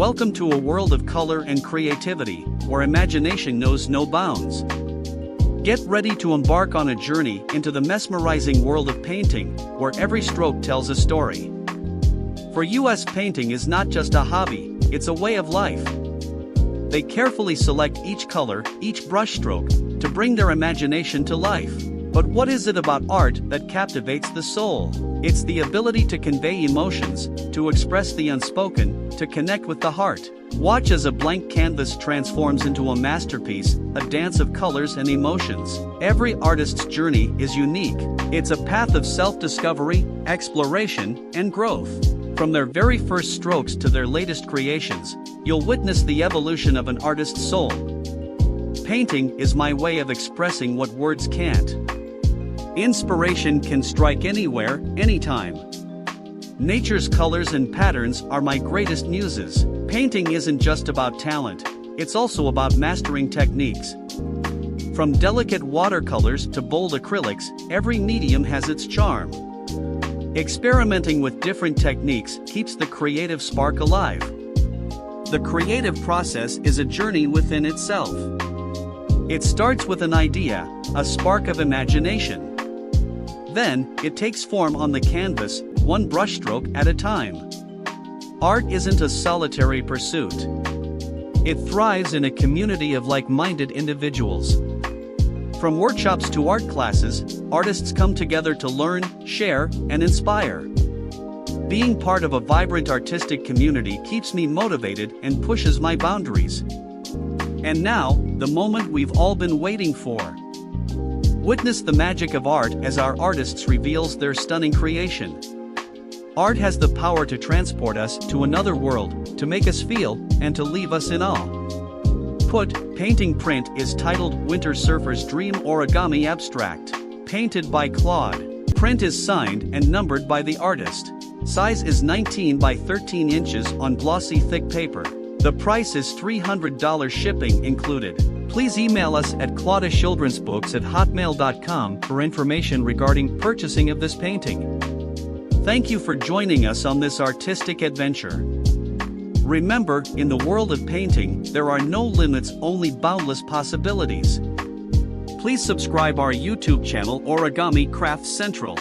Welcome to a world of color and creativity, where imagination knows no bounds. Get ready to embark on a journey into the mesmerizing world of painting, where every stroke tells a story. For US, painting is not just a hobby, it's a way of life. They carefully select each color, each brushstroke, to bring their imagination to life. But what is it about art that captivates the soul? It's the ability to convey emotions, to express the unspoken, to connect with the heart. Watch as a blank canvas transforms into a masterpiece, a dance of colors and emotions. Every artist's journey is unique. It's a path of self-discovery, exploration, and growth. From their very first strokes to their latest creations, you'll witness the evolution of an artist's soul. Painting is my way of expressing what words can't. Inspiration can strike anywhere, anytime. Nature's colors and patterns are my greatest muses. Painting isn't just about talent, it's also about mastering techniques. From delicate watercolors to bold acrylics, every medium has its charm. Experimenting with different techniques keeps the creative spark alive. The creative process is a journey within itself. It starts with an idea, a spark of imagination. Then, it takes form on the canvas, one brushstroke at a time. Art isn't a solitary pursuit. It thrives in a community of like-minded individuals. From workshops to art classes, artists come together to learn, share, and inspire. Being part of a vibrant artistic community keeps me motivated and pushes my boundaries. And now, the moment we've all been waiting for. Witness the magic of art as our artists reveals their stunning creation. Art has the power to transport us to another world, to make us feel, and to leave us in awe. Painting print is titled Winter Surfer's Dream Origami Abstract. Painted by Claude. Print is signed and numbered by the artist. Size is 19 by 13 inches on glossy thick paper. The price is $300, shipping included. Please email us at claudachildrensbooks@hotmail.com for information regarding purchasing of this painting. Thank you for joining us on this artistic adventure. Remember, in the world of painting, there are no limits, only boundless possibilities. Please subscribe our YouTube channel Origami Craft Central.